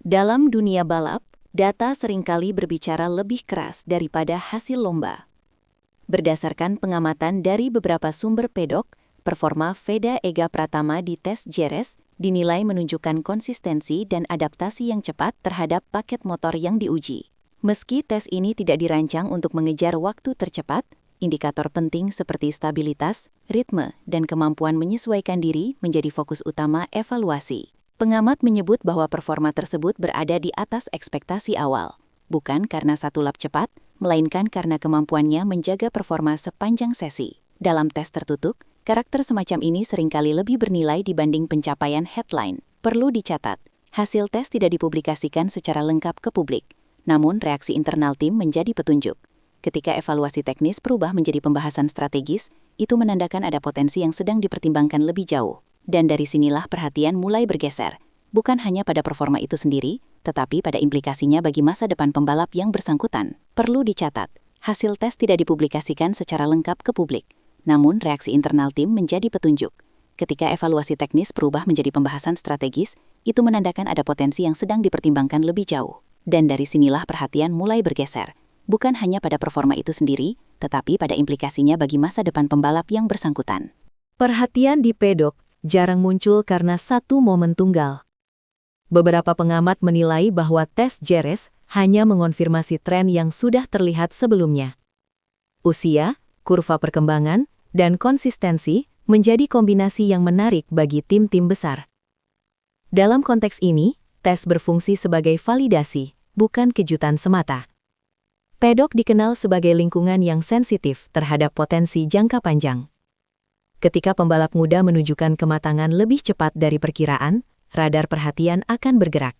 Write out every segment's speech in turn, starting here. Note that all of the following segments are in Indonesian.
Dalam dunia balap, data seringkali berbicara lebih keras daripada hasil lomba. Berdasarkan pengamatan dari beberapa sumber pedok, performa Veda Ega Pratama di tes JRS dinilai menunjukkan konsistensi dan adaptasi yang cepat terhadap paket motor yang diuji. Meski tes ini tidak dirancang untuk mengejar waktu tercepat, indikator penting seperti stabilitas, ritme, dan kemampuan menyesuaikan diri menjadi fokus utama evaluasi. Pengamat menyebut bahwa performa tersebut berada di atas ekspektasi awal, bukan karena satu lap cepat, melainkan karena kemampuannya menjaga performa sepanjang sesi. Dalam tes tertutup, karakter semacam ini seringkali lebih bernilai dibanding pencapaian headline. Perlu dicatat, hasil tes tidak dipublikasikan secara lengkap ke publik, namun reaksi internal tim menjadi petunjuk. Ketika evaluasi teknis berubah menjadi pembahasan strategis, itu menandakan ada potensi yang sedang dipertimbangkan lebih jauh. Dan dari sinilah perhatian mulai bergeser, bukan hanya pada performa itu sendiri, tetapi pada implikasinya bagi masa depan pembalap yang bersangkutan. Perlu dicatat, hasil tes tidak dipublikasikan secara lengkap ke publik, namun reaksi internal tim menjadi petunjuk. Ketika evaluasi teknis berubah menjadi pembahasan strategis, itu menandakan ada potensi yang sedang dipertimbangkan lebih jauh. Dan dari sinilah perhatian mulai bergeser, bukan hanya pada performa itu sendiri, tetapi pada implikasinya bagi masa depan pembalap yang bersangkutan. Perhatian di pedok jarang muncul karena satu momen tunggal. Beberapa pengamat menilai bahwa tes JRS hanya mengonfirmasi tren yang sudah terlihat sebelumnya. Usia, kurva perkembangan, dan konsistensi menjadi kombinasi yang menarik bagi tim-tim besar. Dalam konteks ini, tes berfungsi sebagai validasi, bukan kejutan semata. Pedok dikenal sebagai lingkungan yang sensitif terhadap potensi jangka panjang. Ketika pembalap muda menunjukkan kematangan lebih cepat dari perkiraan, radar perhatian akan bergerak.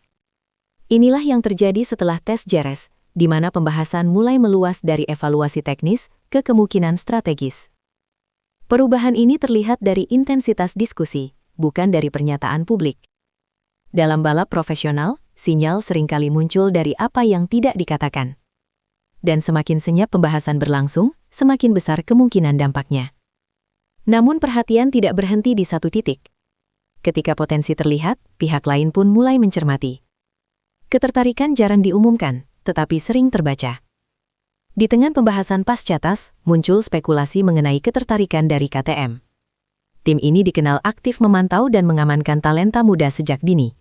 Inilah yang terjadi setelah tes JRS, di mana pembahasan mulai meluas dari evaluasi teknis ke kemungkinan strategis. Perubahan ini terlihat dari intensitas diskusi, bukan dari pernyataan publik. Dalam balap profesional, sinyal seringkali muncul dari apa yang tidak dikatakan. Dan semakin senyap pembahasan berlangsung, semakin besar kemungkinan dampaknya. Namun perhatian tidak berhenti di satu titik. Ketika potensi terlihat, pihak lain pun mulai mencermati. Ketertarikan jarang diumumkan, tetapi sering terbaca. Di tengah pembahasan pasca tes, muncul spekulasi mengenai ketertarikan dari KTM. Tim ini dikenal aktif memantau dan mengamankan talenta muda sejak dini.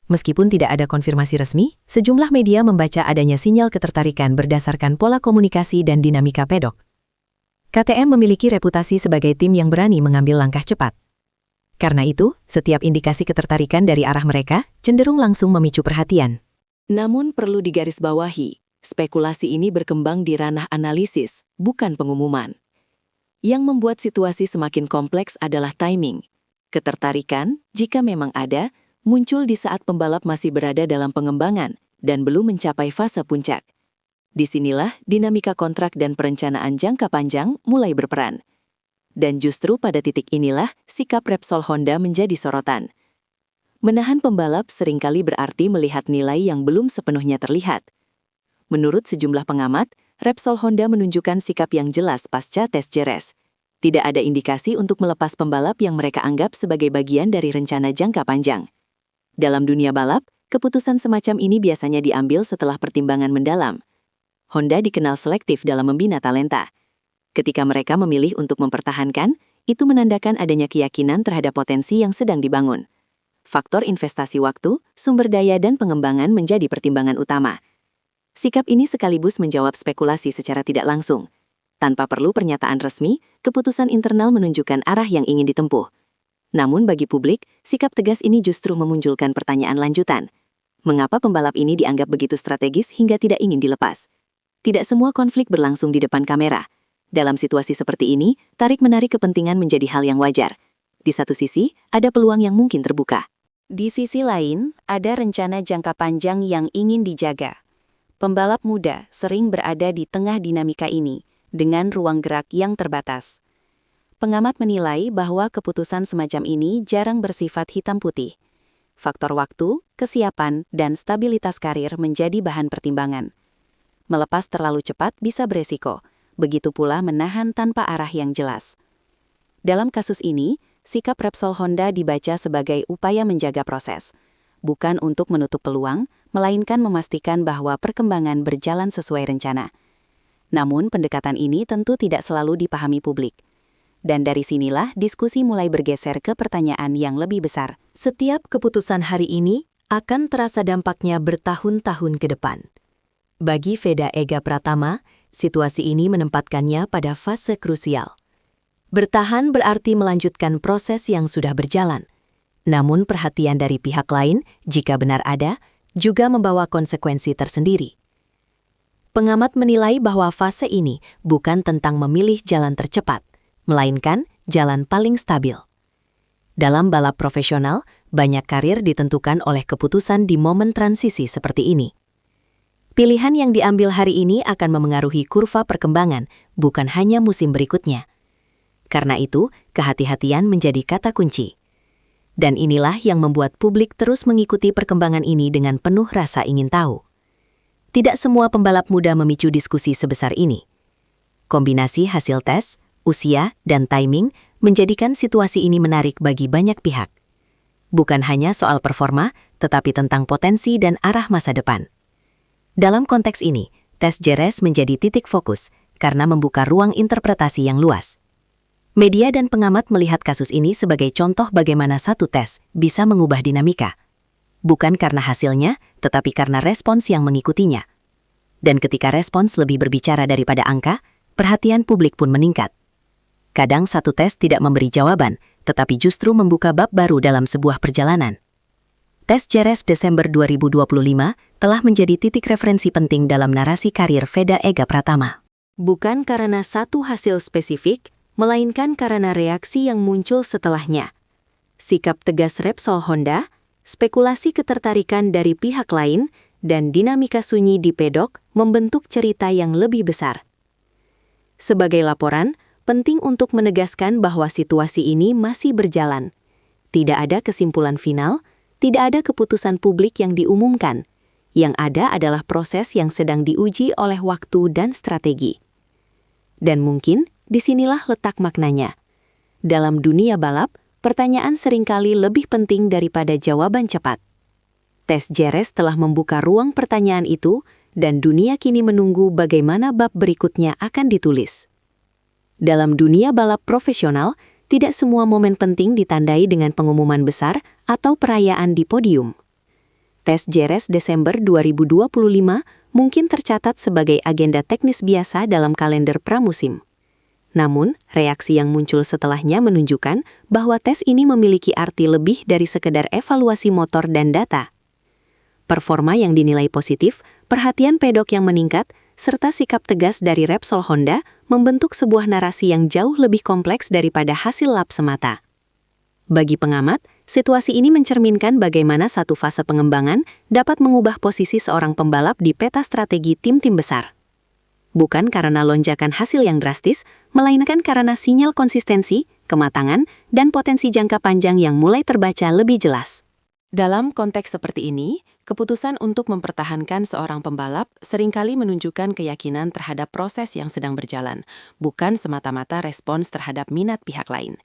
Meskipun tidak ada konfirmasi resmi, sejumlah media membaca adanya sinyal ketertarikan berdasarkan pola komunikasi dan dinamika pedok. KTM memiliki reputasi sebagai tim yang berani mengambil langkah cepat. Karena itu, setiap indikasi ketertarikan dari arah mereka cenderung langsung memicu perhatian. Namun perlu digarisbawahi, spekulasi ini berkembang di ranah analisis, bukan pengumuman. Yang membuat situasi semakin kompleks adalah timing. Ketertarikan, jika memang ada, muncul di saat pembalap masih berada dalam pengembangan dan belum mencapai fase puncak. Disinilah dinamika kontrak dan perencanaan jangka panjang mulai berperan. Dan justru pada titik inilah sikap Repsol Honda menjadi sorotan. Menahan pembalap seringkali berarti melihat nilai yang belum sepenuhnya terlihat. Menurut sejumlah pengamat, Repsol Honda menunjukkan sikap yang jelas pasca tes JRS. Tidak ada indikasi untuk melepas pembalap yang mereka anggap sebagai bagian dari rencana jangka panjang. Dalam dunia balap, keputusan semacam ini biasanya diambil setelah pertimbangan mendalam. Honda dikenal selektif dalam membina talenta. Ketika mereka memilih untuk mempertahankan, itu menandakan adanya keyakinan terhadap potensi yang sedang dibangun. Faktor investasi waktu, sumber daya dan pengembangan menjadi pertimbangan utama. Sikap ini sekaligus menjawab spekulasi secara tidak langsung. Tanpa perlu pernyataan resmi, keputusan internal menunjukkan arah yang ingin ditempuh. Namun bagi publik, sikap tegas ini justru memunculkan pertanyaan lanjutan. Mengapa pembalap ini dianggap begitu strategis hingga tidak ingin dilepas? Tidak semua konflik berlangsung di depan kamera. Dalam situasi seperti ini, tarik-menarik kepentingan menjadi hal yang wajar. Di satu sisi, ada peluang yang mungkin terbuka. Di sisi lain, ada rencana jangka panjang yang ingin dijaga. Pembalap muda sering berada di tengah dinamika ini, dengan ruang gerak yang terbatas. Pengamat menilai bahwa keputusan semacam ini jarang bersifat hitam putih. Faktor waktu, kesiapan, dan stabilitas karir menjadi bahan pertimbangan. Melepas terlalu cepat bisa beresiko, begitu pula menahan tanpa arah yang jelas. Dalam kasus ini, sikap Repsol Honda dibaca sebagai upaya menjaga proses, bukan untuk menutup peluang, melainkan memastikan bahwa perkembangan berjalan sesuai rencana. Namun, pendekatan ini tentu tidak selalu dipahami publik. Dan dari sinilah diskusi mulai bergeser ke pertanyaan yang lebih besar. Setiap keputusan hari ini akan terasa dampaknya bertahun-tahun ke depan. Bagi Veda Ega Pratama, situasi ini menempatkannya pada fase krusial. Bertahan berarti melanjutkan proses yang sudah berjalan. Namun perhatian dari pihak lain, jika benar ada, juga membawa konsekuensi tersendiri. Pengamat menilai bahwa fase ini bukan tentang memilih jalan tercepat, melainkan jalan paling stabil. Dalam balap profesional, banyak karir ditentukan oleh keputusan di momen transisi seperti ini. Pilihan yang diambil hari ini akan memengaruhi kurva perkembangan, bukan hanya musim berikutnya. Karena itu, kehati-hatian menjadi kata kunci. Dan inilah yang membuat publik terus mengikuti perkembangan ini dengan penuh rasa ingin tahu. Tidak semua pembalap muda memicu diskusi sebesar ini. Kombinasi hasil tes, usia, dan timing menjadikan situasi ini menarik bagi banyak pihak. Bukan hanya soal performa, tetapi tentang potensi dan arah masa depan. Dalam konteks ini, tes Jerez menjadi titik fokus karena membuka ruang interpretasi yang luas. Media dan pengamat melihat kasus ini sebagai contoh bagaimana satu tes bisa mengubah dinamika. Bukan karena hasilnya, tetapi karena respons yang mengikutinya. Dan ketika respons lebih berbicara daripada angka, perhatian publik pun meningkat. Kadang satu tes tidak memberi jawaban, tetapi justru membuka bab baru dalam sebuah perjalanan. Tes Jerez Desember 2025 telah menjadi titik referensi penting dalam narasi karir Veda Ega Pratama. Bukan karena satu hasil spesifik, melainkan karena reaksi yang muncul setelahnya. Sikap tegas Repsol Honda, spekulasi ketertarikan dari pihak lain, dan dinamika sunyi di pedok membentuk cerita yang lebih besar. Sebagai laporan, penting untuk menegaskan bahwa situasi ini masih berjalan. Tidak ada kesimpulan final, tidak ada keputusan publik yang diumumkan. Yang ada adalah proses yang sedang diuji oleh waktu dan strategi. Dan mungkin disinilah letak maknanya. Dalam dunia balap, pertanyaan seringkali lebih penting daripada jawaban cepat. Tes Jerez telah membuka ruang pertanyaan itu, dan dunia kini menunggu bagaimana bab berikutnya akan ditulis. Dalam dunia balap profesional, tidak semua momen penting ditandai dengan pengumuman besar atau perayaan di podium. Tes Jerez Desember 2025 mungkin tercatat sebagai agenda teknis biasa dalam kalender pramusim. Namun, reaksi yang muncul setelahnya menunjukkan bahwa tes ini memiliki arti lebih dari sekedar evaluasi motor dan data. Performa yang dinilai positif, perhatian pedok yang meningkat, serta sikap tegas dari Repsol Honda membentuk sebuah narasi yang jauh lebih kompleks daripada hasil lap semata. Bagi pengamat, situasi ini mencerminkan bagaimana satu fase pengembangan dapat mengubah posisi seorang pembalap di peta strategi tim-tim besar. Bukan karena lonjakan hasil yang drastis, melainkan karena sinyal konsistensi, kematangan, dan potensi jangka panjang yang mulai terbaca lebih jelas. Dalam konteks seperti ini, keputusan untuk mempertahankan seorang pembalap seringkali menunjukkan keyakinan terhadap proses yang sedang berjalan, bukan semata-mata respons terhadap minat pihak lain.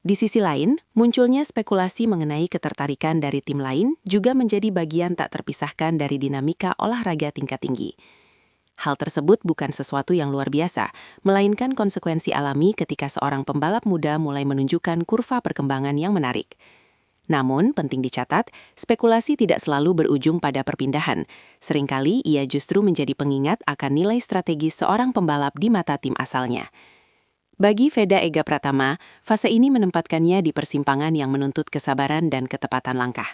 Di sisi lain, munculnya spekulasi mengenai ketertarikan dari tim lain juga menjadi bagian tak terpisahkan dari dinamika olahraga tingkat tinggi. Hal tersebut bukan sesuatu yang luar biasa, melainkan konsekuensi alami ketika seorang pembalap muda mulai menunjukkan kurva perkembangan yang menarik. Namun, penting dicatat, spekulasi tidak selalu berujung pada perpindahan. Seringkali ia justru menjadi pengingat akan nilai strategis seorang pembalap di mata tim asalnya. Bagi Veda Ega Pratama, fase ini menempatkannya di persimpangan yang menuntut kesabaran dan ketepatan langkah.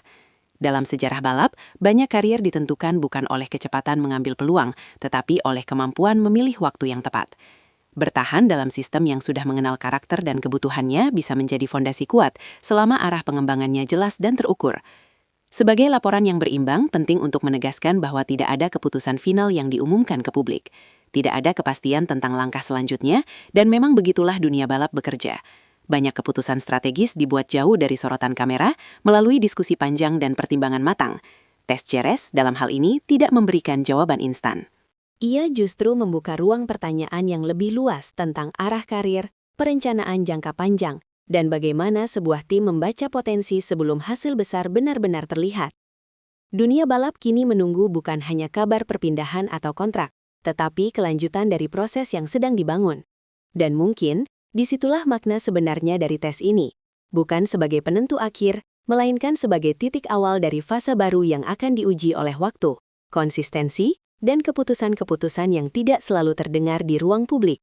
Dalam sejarah balap, banyak karier ditentukan bukan oleh kecepatan mengambil peluang, tetapi oleh kemampuan memilih waktu yang tepat. Bertahan dalam sistem yang sudah mengenal karakter dan kebutuhannya bisa menjadi fondasi kuat selama arah pengembangannya jelas dan terukur. Sebagai laporan yang berimbang, penting untuk menegaskan bahwa tidak ada keputusan final yang diumumkan ke publik. Tidak ada kepastian tentang langkah selanjutnya, dan memang begitulah dunia balap bekerja. Banyak keputusan strategis dibuat jauh dari sorotan kamera melalui diskusi panjang dan pertimbangan matang. Tes Jerez dalam hal ini tidak memberikan jawaban instan. Ia justru membuka ruang pertanyaan yang lebih luas tentang arah karir, perencanaan jangka panjang, dan bagaimana sebuah tim membaca potensi sebelum hasil besar benar-benar terlihat. Dunia balap kini menunggu bukan hanya kabar perpindahan atau kontrak, tetapi kelanjutan dari proses yang sedang dibangun. Dan mungkin, disitulah makna sebenarnya dari tes ini. Bukan sebagai penentu akhir, melainkan sebagai titik awal dari fase baru yang akan diuji oleh waktu, konsistensi, dan keputusan-keputusan yang tidak selalu terdengar di ruang publik.